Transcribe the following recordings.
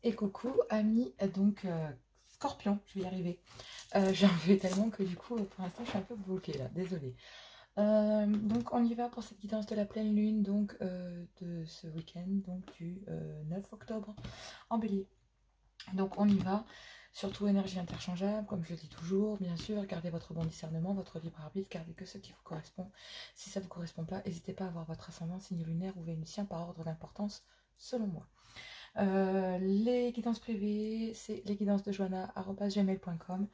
Et coucou, amis, donc Scorpion, je vais y arriver. J'ai enlevé tellement que du coup, pour l'instant, je suis un peu bloquée là, désolée. Donc, on y va pour cette guidance de la pleine lune, donc de ce week-end, donc du 9 octobre, en Bélier. Donc, on y va. Surtout énergie interchangeable, comme je le dis toujours, bien sûr, gardez votre bon discernement, votre libre arbitre, gardez que ce qui vous correspond. Si ça ne vous correspond pas, n'hésitez pas à voir votre ascendant, signe lunaire ou vénusien par ordre d'importance, selon moi. Les guidances privées, c'est lesguidancesdejoanna@gmail.com.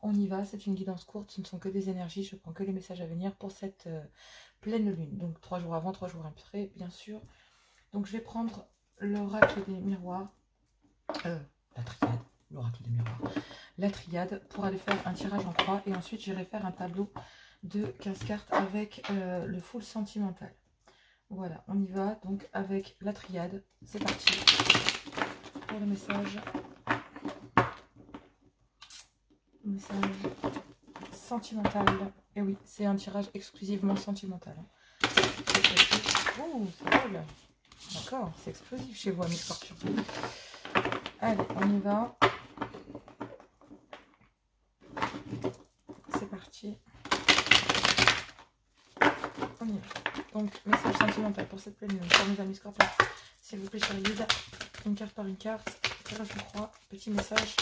On y va, c'est une guidance courte, ce ne sont que des énergies, je prends que les messages à venir pour cette pleine lune. Donc 3 jours avant, 3 jours après, bien sûr. Donc je vais prendre l'oracle des miroirs, la triade, l'oracle des miroirs, la triade, pour aller faire un tirage en croix. Et ensuite j'irai faire un tableau de 15 cartes avec le full sentimental. Voilà, on y va donc avec la triade. C'est parti pour le message. Message sentimental. Et oui, c'est un tirage exclusivement sentimental. Oh, c'est drôle. D'accord, c'est explosif chez vous, mes scorpions. Allez, on y va. C'est parti. On y va. Donc, message sentimental pour cette pleine lune. Pour mes amis scorpions, s'il vous plaît, sur le guide, une carte par une carte. Tirage de croix, petit message.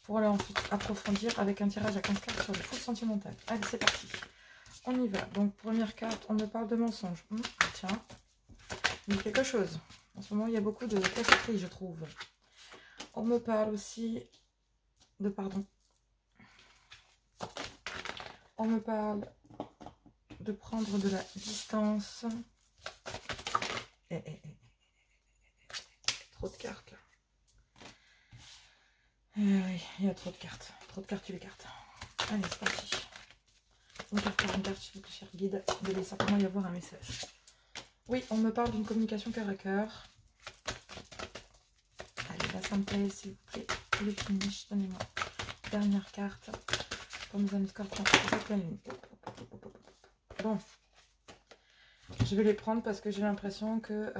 Pour aller ensuite approfondir avec un tirage à 15 cartes sur le full sentimental. Allez, c'est parti. On y va. Donc, première carte, on me parle de mensonges. Tiens, il y a quelque chose. En ce moment, il y a beaucoup de cacheterie, je trouve. On me parle aussi de pardon. On me parle de prendre de la distance. Trop de cartes, là. Oui, il y a trop de cartes. Trop de cartes, tu les cartes. Allez, c'est parti. Une carte par une carte, s'il vous plaît, cher guide. Il devait certainement y avoir un message. Oui, on me parle d'une communication cœur à cœur. Allez, là, ça me plaît, s'il vous plaît. Le finish, donnez-moi. Dernière carte. Pour mes amis scorpions. Bon. Je vais les prendre parce que j'ai l'impression que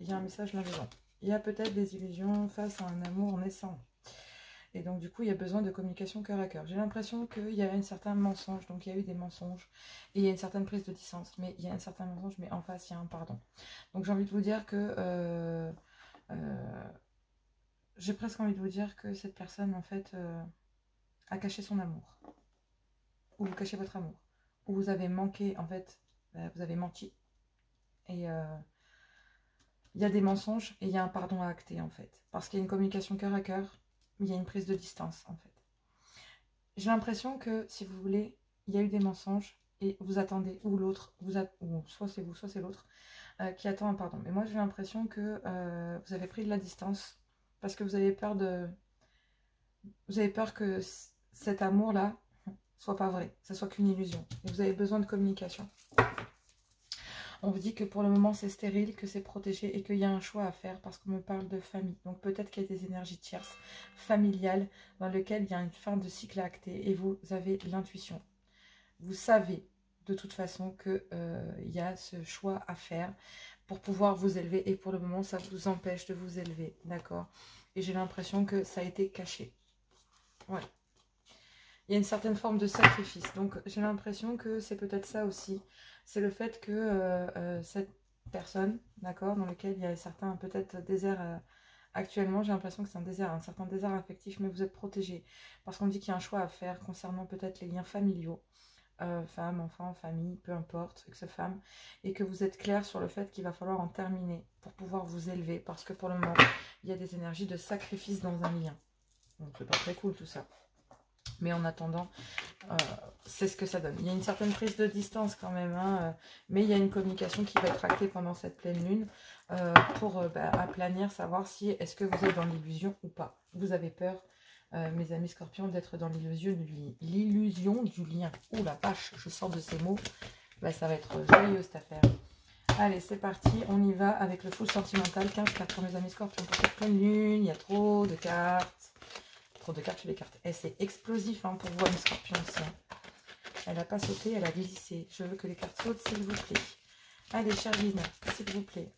y a un message là-dedans. Il y a peut-être des illusions face à un amour naissant. Et donc, du coup, il y a besoin de communication cœur à cœur. J'ai l'impression qu'il y a un certain mensonge. Donc, il y a eu des mensonges. Et il y a une certaine prise de distance. Mais il y a un certain mensonge, mais en face, il y a un pardon. Donc, j'ai envie de vous dire que... j'ai presque envie de vous dire que cette personne, en fait, a caché son amour. Ou vous cachez votre amour. Ou vous avez manqué, en fait, vous avez menti. Et... il y a des mensonges et il y a un pardon à acter, en fait. Parce qu'il y a une communication cœur à cœur. Il y a une prise de distance, en fait. J'ai l'impression que, si vous voulez, il y a eu des mensonges et vous attendez, ou l'autre, ou soit c'est vous, soit c'est l'autre, qui attend un pardon. Mais moi, j'ai l'impression que vous avez pris de la distance parce que vous avez peur de... Vous avez peur que cet amour-là soit pas vrai, ça soit qu'une illusion. Et vous avez besoin de communication. On vous dit que pour le moment c'est stérile, que c'est protégé et qu'il y a un choix à faire parce qu'on me parle de famille. Donc peut-être qu'il y a des énergies tierces, familiales, dans lesquelles il y a une fin de cycle à acter et vous avez l'intuition. Vous savez de toute façon qu'il y a ce choix à faire pour pouvoir vous élever et pour le moment ça vous empêche de vous élever, d'accord? Et j'ai l'impression que ça a été caché. Ouais. Il y a une certaine forme de sacrifice. Donc j'ai l'impression que c'est peut-être ça aussi. C'est le fait que cette personne, d'accord, dans lequel il y a certains peut-être déserts actuellement, j'ai l'impression que c'est un certain désert affectif, mais vous êtes protégé. Parce qu'on dit qu'il y a un choix à faire concernant peut-être les liens familiaux, femmes, enfants, famille, peu importe, ex-femme, et que vous êtes clair sur le fait qu'il va falloir en terminer pour pouvoir vous élever. Parce que pour le moment, il y a des énergies de sacrifice dans un lien. Donc c'est pas très cool tout ça. Mais en attendant, c'est ce que ça donne. Il y a une certaine prise de distance quand même, hein, mais il y a une communication qui va être actée pendant cette pleine lune pour aplanir, savoir si est-ce que vous êtes dans l'illusion ou pas. Vous avez peur, mes amis scorpions, d'être dans l'illusion du lien. Ouh la vache, je sors de ces mots. Bah, ça va être joyeux cette affaire. Allez, c'est parti, on y va avec le full sentimental. 15 cartes pour mes amis scorpions pour cette pleine lune. Il y a trop de cartes. Trop de cartes sur les cartes. Et c'est explosif hein, pour vous, mes scorpions aussi. Hein. Elle n'a pas sauté, elle a glissé. Je veux que les cartes sautent, s'il vous plaît. Allez, Charline, s'il vous plaît.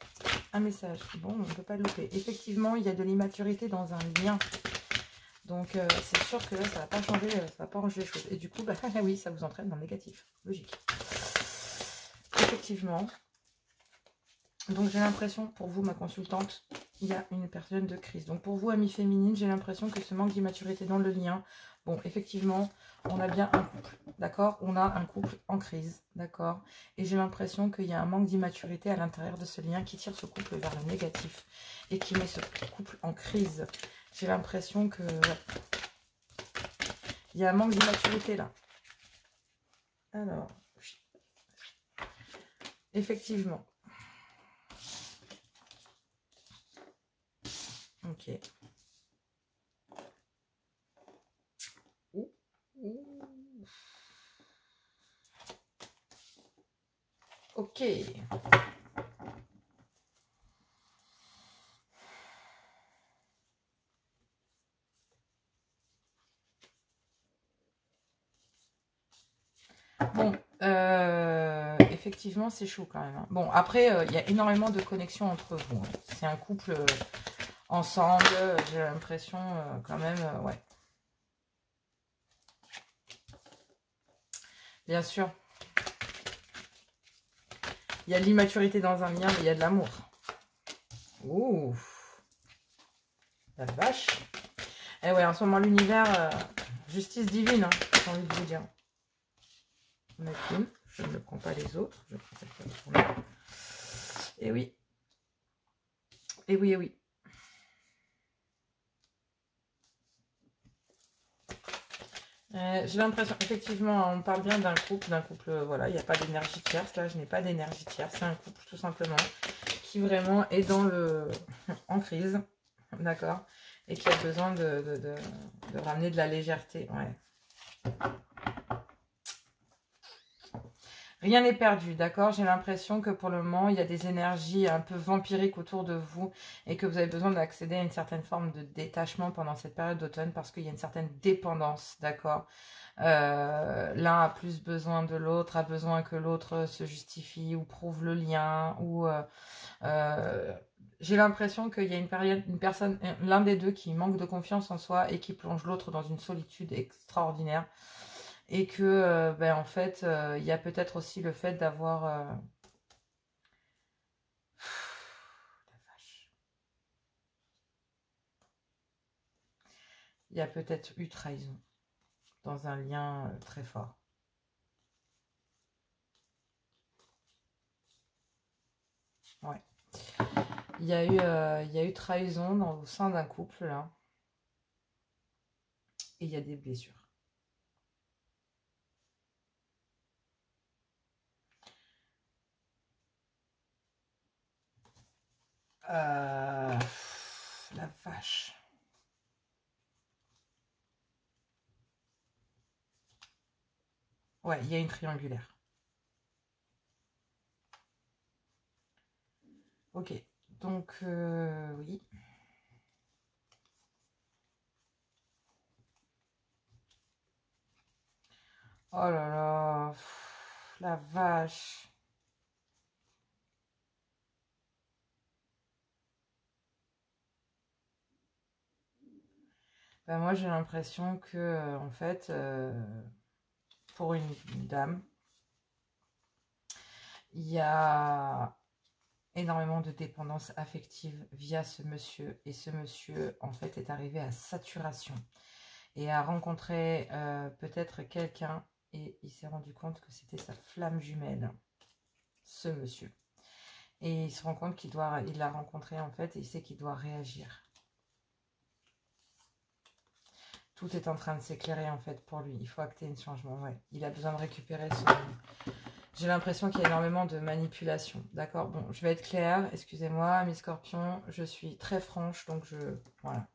un message. Bon, on ne peut pas le louper. Effectivement, il y a de l'immaturité dans un lien. Donc, c'est sûr que là, ça ne va pas changer, ça va pas ranger les choses. Et du coup, bah, oui, ça vous entraîne dans le négatif. Logique. Effectivement. Donc, j'ai l'impression, pour vous, ma consultante, il y a une période de crise. Donc, pour vous, amis féminines, j'ai l'impression que ce manque d'immaturité dans le lien, bon, effectivement, on a bien un couple, d'accord? On a un couple en crise, d'accord? Et j'ai l'impression qu'il y a un manque d'immaturité à l'intérieur de ce lien qui tire ce couple vers le négatif et qui met ce couple en crise. J'ai l'impression que... ouais, il y a un manque d'immaturité là. Alors, effectivement. Ok. Ok. Bon, effectivement, c'est chaud quand même. Hein. Bon, après, il y a énormément de connexions entre vous. Hein. C'est un couple ensemble, j'ai l'impression quand même, ouais. Bien sûr. Il y a de l'immaturité dans un lien, mais il y a de l'amour. Ouh. La vache. Eh ouais, en ce moment, l'univers, justice divine, hein, j'ai envie de vous dire. On a qu'une, je ne prends pas les autres, je prends celle-là. Et oui. Et oui, et oui. J'ai l'impression, effectivement, on parle bien d'un couple, voilà, il n'y a pas d'énergie tierce, là, je n'ai pas d'énergie tierce, c'est un couple, tout simplement, qui vraiment est dans le... en crise, d'accord, et qui a besoin de ramener de la légèreté, ouais. Rien n'est perdu, d'accord? J'ai l'impression que pour le moment, il y a des énergies un peu vampiriques autour de vous et que vous avez besoin d'accéder à une certaine forme de détachement pendant cette période d'automne parce qu'il y a une certaine dépendance, d'accord? L'un a plus besoin de l'autre, a besoin que l'autre se justifie ou prouve le lien ou... j'ai l'impression qu'il y a une personne, l'un des deux qui manque de confiance en soi et qui plonge l'autre dans une solitude extraordinaire. Et que, ben, en fait, il y a peut-être aussi le fait d'avoir... la vache. Il y a peut-être eu trahison dans un lien très fort. Ouais. Il y a eu trahison au sein d'un couple, là. Et il y a des blessures. La vache. Ouais, il y a une triangulaire. Ok, donc oui. Oh là là, la vache. Ben moi j'ai l'impression que en fait, pour une dame, il y a énormément de dépendance affective via ce monsieur. Et ce monsieur, en fait, est arrivé à saturation. Et a rencontré peut-être quelqu'un. Et il s'est rendu compte que c'était sa flamme jumelle. Ce monsieur. Et il se rend compte qu'il l'a rencontré, en fait. Et il sait qu'il doit réagir. Tout est en train de s'éclairer, en fait, pour lui. Il faut acter un changement, ouais. Il a besoin de récupérer son... J'ai l'impression qu'il y a énormément de manipulation. D'accord? Bon, je vais être claire. Excusez-moi, mes scorpions. Je suis très franche. Donc, voilà.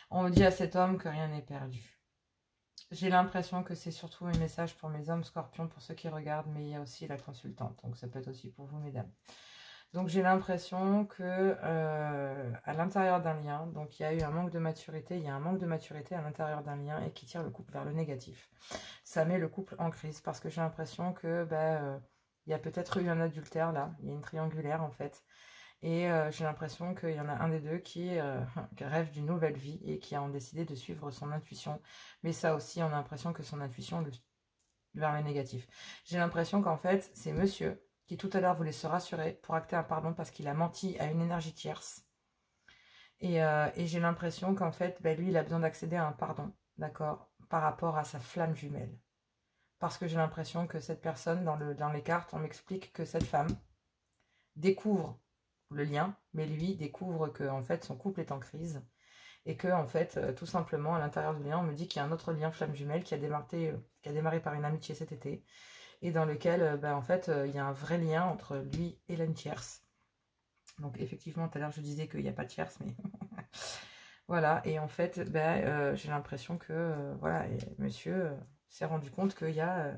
On me dit à cet homme que rien n'est perdu. J'ai l'impression que c'est surtout un message pour mes hommes scorpions, pour ceux qui regardent. Mais il y a aussi la consultante. Donc, ça peut être aussi pour vous, mesdames. Donc, j'ai l'impression que à l'intérieur d'un lien, donc il y a eu un manque de maturité. Il y a un manque de maturité à l'intérieur d'un lien et qui tire le couple vers le négatif. Ça met le couple en crise parce que j'ai l'impression que il y a peut-être eu un adultère là, il y a une triangulaire en fait. Et j'ai l'impression qu'il y en a un des deux qui rêve d'une nouvelle vie et qui a décidé de suivre son intuition. Mais ça aussi, on a l'impression que son intuition le vers le négatif. J'ai l'impression qu'en fait, c'est monsieur qui tout à l'heure voulait se rassurer pour acter un pardon parce qu'il a menti à une énergie tierce. Et j'ai l'impression qu'en fait, ben, lui, il a besoin d'accéder à un pardon, d'accord, par rapport à sa flamme jumelle. Parce que j'ai l'impression que cette personne, dans les cartes, on m'explique que cette femme découvre le lien, mais lui découvre que en fait, son couple est en crise. Et que, en fait, tout simplement, à l'intérieur du lien, on me dit qu'il y a un autre lien flamme jumelle qui a démarré par une amitié cet été. Et dans lequel, ben, en fait, il y a un vrai lien entre lui et l'âme tierce. Donc, effectivement, tout à l'heure, je disais qu'il n'y a pas de tierce, mais... voilà, et en fait, ben, j'ai l'impression que, voilà, et monsieur s'est rendu compte qu'il y a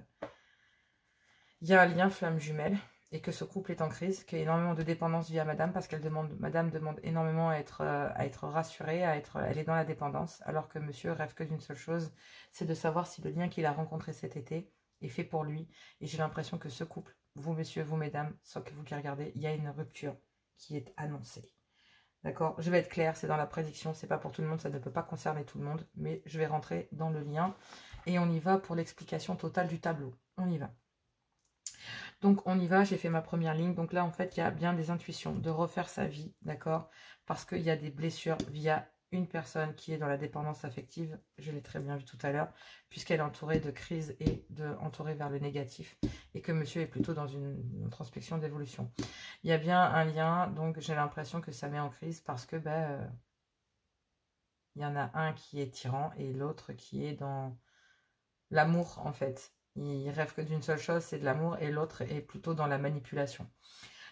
un lien flamme jumelle et que ce couple est en crise, qu'il y a énormément de dépendance via madame parce qu'elle madame demande énormément à être rassurée, elle est dans la dépendance, alors que monsieur rêve que d'une seule chose, c'est de savoir si le lien qu'il a rencontré cet été est fait pour lui. Et j'ai l'impression que ce couple, vous messieurs, vous mesdames, soit que vous qui regardez, il y a une rupture qui est annoncée. D'accord, je vais être claire, c'est dans la prédiction, c'est pas pour tout le monde, ça ne peut pas concerner tout le monde, mais je vais rentrer dans le lien et on y va pour l'explication totale du tableau. On y va. Donc on y va, j'ai fait ma première ligne. Donc là, en fait, il y a bien des intuitions de refaire sa vie, d'accord? Parce qu'il y a des blessures via une personne qui est dans la dépendance affective. Je l'ai très bien vu tout à l'heure, puisqu'elle est entourée de crises et entourée vers le négatif. Et que monsieur est plutôt dans une introspection d'évolution. Il y a bien un lien, donc j'ai l'impression que ça met en crise parce que il y en a un qui est tyran et l'autre qui est dans l'amour, en fait. Il rêve que d'une seule chose, c'est de l'amour, et l'autre est plutôt dans la manipulation.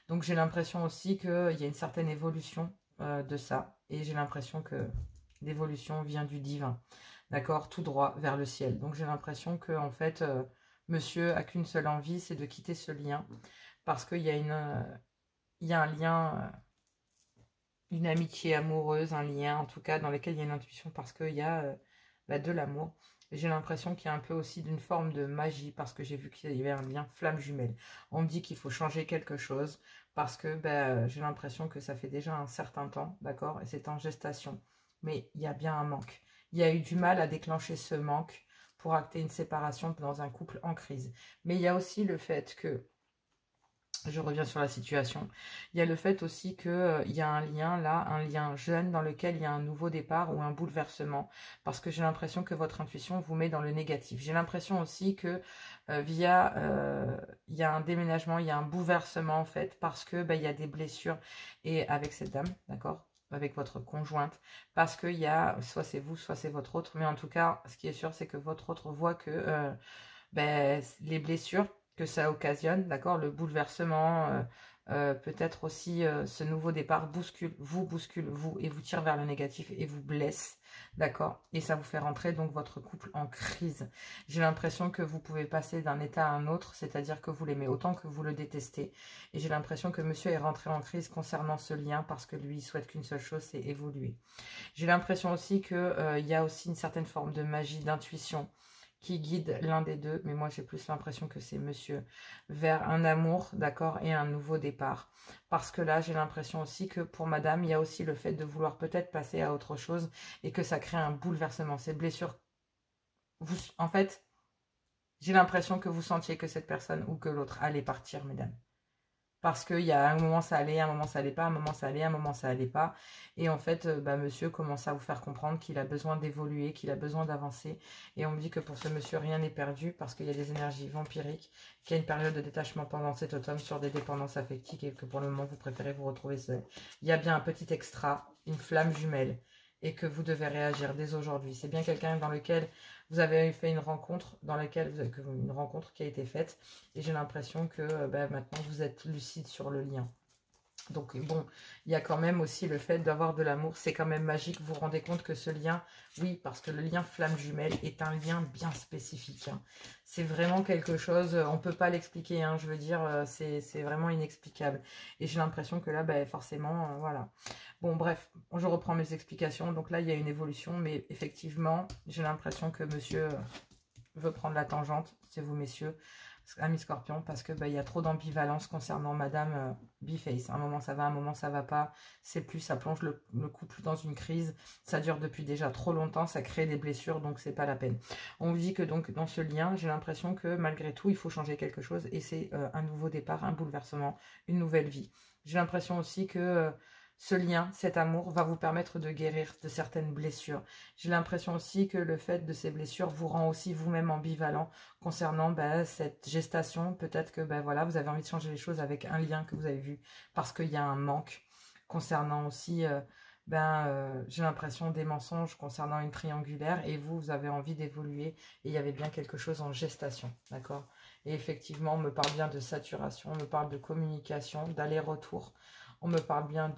Donc j'ai l'impression aussi qu'il y a une certaine évolution de ça, et j'ai l'impression que l'évolution vient du divin, d'accord, tout droit vers le ciel. Donc j'ai l'impression que en fait, monsieur a qu'une seule envie, c'est de quitter ce lien, parce qu'il y a il y a un lien, une amitié amoureuse, un lien en tout cas dans lequel il y a une intuition, parce qu'il y a de l'amour. J'ai l'impression qu'il y a un peu aussi d'une forme de magie parce que j'ai vu qu'il y avait un lien flamme jumelle. On me dit qu'il faut changer quelque chose parce que j'ai l'impression que ça fait déjà un certain temps, d'accord, et c'est en gestation. Mais il y a bien un manque. Il y a eu du mal à déclencher ce manque pour acter une séparation dans un couple en crise. Mais il y a aussi le fait que je reviens sur la situation. Il y a le fait aussi qu'il y a un lien là, un lien jeune dans lequel il y a un nouveau départ ou un bouleversement. Parce que j'ai l'impression que votre intuition vous met dans le négatif. J'ai l'impression aussi que il y a un déménagement, il y a un bouleversement en fait. Parce que il y a des blessures. Et avec cette dame, d'accord, avec votre conjointe. Parce qu'il y a, soit c'est vous, soit c'est votre autre. Mais en tout cas, ce qui est sûr, c'est que votre autre voit que les blessures que ça occasionne, d'accord, le bouleversement, peut-être aussi ce nouveau départ bouscule, vous, et vous tire vers le négatif et vous blesse, d'accord, et ça vous fait rentrer donc votre couple en crise. J'ai l'impression que vous pouvez passer d'un état à un autre, c'est-à-dire que vous l'aimez autant que vous le détestez, et j'ai l'impression que monsieur est rentré en crise concernant ce lien parce que lui, il souhaite qu'une seule chose, c'est évoluer. J'ai l'impression aussi que il y a aussi une certaine forme de magie, d'intuition, qui guide l'un des deux, mais moi j'ai plus l'impression que c'est monsieur, vers un amour, d'accord, et un nouveau départ. Parce que là, j'ai l'impression aussi que pour madame, il y a aussi le fait de vouloir peut-être passer à autre chose et que ça crée un bouleversement. Ces blessures, en fait, j'ai l'impression que vous sentiez que cette personne ou que l'autre allait partir, mesdames. Parce qu'il y a un moment ça allait, un moment ça allait pas, un moment ça allait, un moment ça allait pas. Et en fait, monsieur commence à vous faire comprendre qu'il a besoin d'évoluer, qu'il a besoin d'avancer. Et on me dit que pour ce monsieur, rien n'est perdu parce qu'il y a des énergies vampiriques, qu'il y a une période de détachement pendant cet automne sur des dépendances affectives et que pour le moment, vous préférez vous retrouver seul. Il y a bien un petit extra, une flamme jumelle, et que vous devez réagir dès aujourd'hui. C'est bien quelqu'un dans lequel vous avez fait une rencontre, une rencontre qui a été faite, et j'ai l'impression que maintenant vous êtes lucide sur le lien. Donc bon, il y a quand même aussi le fait d'avoir de l'amour, c'est quand même magique, vous vous rendez compte que ce lien, oui, parce que le lien flamme jumelle est un lien bien spécifique, hein. C'est vraiment quelque chose, on ne peut pas l'expliquer, hein, je veux dire, c'est vraiment inexplicable. Et j'ai l'impression que là, forcément, voilà. Bon, bref, je reprends mes explications, donc là, il y a une évolution, mais effectivement, j'ai l'impression que monsieur veut prendre la tangente, c'est vous, messieurs, Ami Scorpion, parce que il y a trop d'ambivalence concernant Madame Biface. Un moment ça va, un moment ça va pas. C'est plus, ça plonge le couple dans une crise. Ça dure depuis déjà trop longtemps, ça crée des blessures, donc c'est pas la peine. On vous dit que donc dans ce lien, j'ai l'impression que malgré tout, il faut changer quelque chose et c'est un nouveau départ, un bouleversement, une nouvelle vie. J'ai l'impression aussi que ce lien, cet amour, va vous permettre de guérir de certaines blessures. J'ai l'impression aussi que le fait de ces blessures vous rend aussi vous-même ambivalent concernant cette gestation. Peut-être que voilà, vous avez envie de changer les choses avec un lien que vous avez vu parce qu'il y a un manque. Concernant aussi, j'ai l'impression des mensonges concernant une triangulaire et vous avez envie d'évoluer et il y avait bien quelque chose en gestation, d'accord? Et effectivement, on me parle bien de saturation, on me parle de communication, d'aller-retour. On me parle bien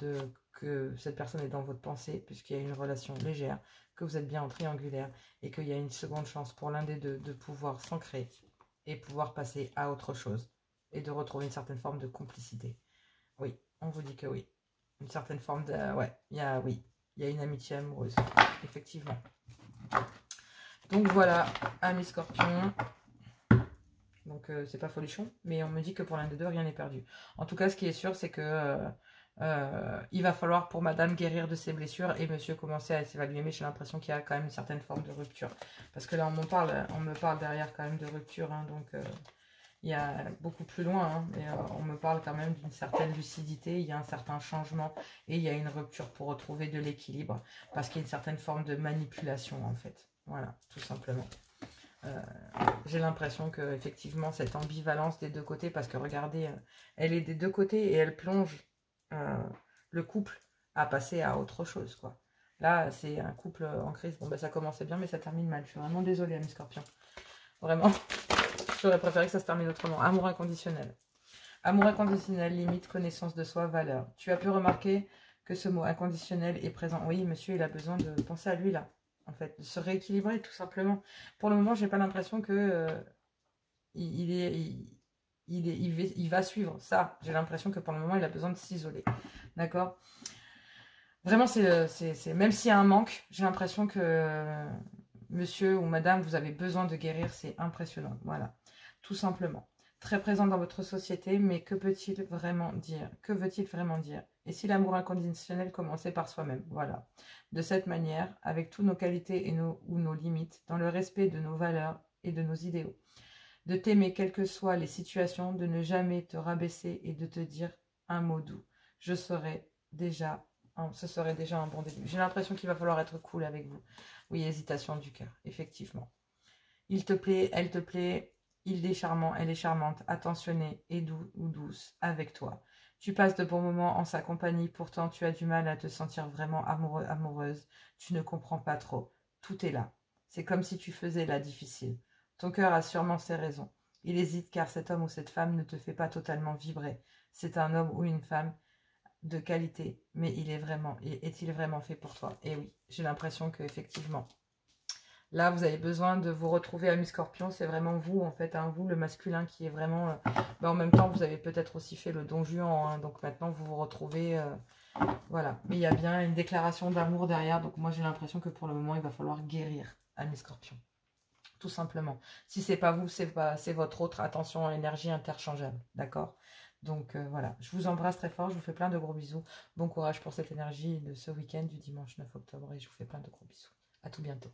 que cette personne est dans votre pensée, puisqu'il y a une relation légère, que vous êtes bien en triangulaire, et qu'il y a une seconde chance pour l'un des deux de pouvoir s'ancrer et pouvoir passer à autre chose, et de retrouver une certaine forme de complicité. Oui, on vous dit que oui. Une certaine forme de... Ouais, il y a une amitié amoureuse, effectivement. Donc voilà, amis Scorpion. Donc c'est pas folichon, mais on me dit que pour l'un des deux, rien n'est perdu. En tout cas, ce qui est sûr, c'est que il va falloir pour madame guérir de ses blessures et monsieur commencer à s'évaluer, mais j'ai l'impression qu'il y a quand même une certaine forme de rupture. Parce que là, on me parle derrière quand même de rupture, hein, donc il y a beaucoup plus loin, hein, et, on me parle quand même d'une certaine lucidité, il y a un certain changement et il y a une rupture pour retrouver de l'équilibre, parce qu'il y a une certaine forme de manipulation en fait. Voilà, tout simplement. J'ai l'impression que effectivement cette ambivalence des deux côtés, parce que regardez, elle est des deux côtés et elle plonge le couple à passer à autre chose, quoi. Là, c'est un couple en crise. Bon, ça commençait bien, mais ça termine mal. Je suis vraiment désolée, amis Scorpion. Vraiment, j'aurais préféré que ça se termine autrement. Amour inconditionnel. Amour inconditionnel, limite, connaissance de soi, valeur. Tu as pu remarquer que ce mot inconditionnel est présent. Oui, monsieur, il a besoin de penser à lui, là. En fait, de se rééquilibrer, tout simplement. Pour le moment, j'ai pas l'impression que il va suivre ça. J'ai l'impression que pour le moment, il a besoin de s'isoler. D'accord? Vraiment, même s'il y a un manque, j'ai l'impression que monsieur ou madame, vous avez besoin de guérir. C'est impressionnant. Voilà. Tout simplement. Très présent dans votre société, mais que peut-il vraiment dire? Que veut-il vraiment dire? Et si l'amour inconditionnel commençait par soi-même? Voilà. De cette manière, avec toutes nos qualités et ou nos limites, dans le respect de nos valeurs et de nos idéaux. De t'aimer quelles que soient les situations, de ne jamais te rabaisser et de te dire un mot doux. Ce serait déjà un bon début. J'ai l'impression qu'il va falloir être cool avec vous. Oui, hésitation du cœur, effectivement. Il te plaît, elle te plaît, il est charmant, elle est charmante, attentionné et doux ou douce avec toi. Tu passes de bons moments en sa compagnie, pourtant tu as du mal à te sentir vraiment amoureux, amoureuse. Tu ne comprends pas trop. Tout est là. C'est comme si tu faisais la difficile. Ton cœur a sûrement ses raisons. Il hésite car cet homme ou cette femme ne te fait pas totalement vibrer. C'est un homme ou une femme de qualité, mais est-il vraiment fait pour toi? Et oui, j'ai l'impression qu'effectivement, là, vous avez besoin de vous retrouver, ami Scorpion. C'est vraiment vous, en fait, hein, vous, le masculin, qui est vraiment... en même temps, vous avez peut-être aussi fait le Don Juan, hein, donc maintenant, vous vous retrouvez... voilà. Mais il y a bien une déclaration d'amour derrière. Donc moi, j'ai l'impression que pour le moment, il va falloir guérir, ami Scorpion. Tout simplement. Si c'est pas vous, c'est votre autre. Attention, énergie interchangeable. D'accord? Donc voilà. Je vous embrasse très fort. Je vous fais plein de gros bisous. Bon courage pour cette énergie de ce week-end du dimanche 9 octobre. Et je vous fais plein de gros bisous. À tout bientôt.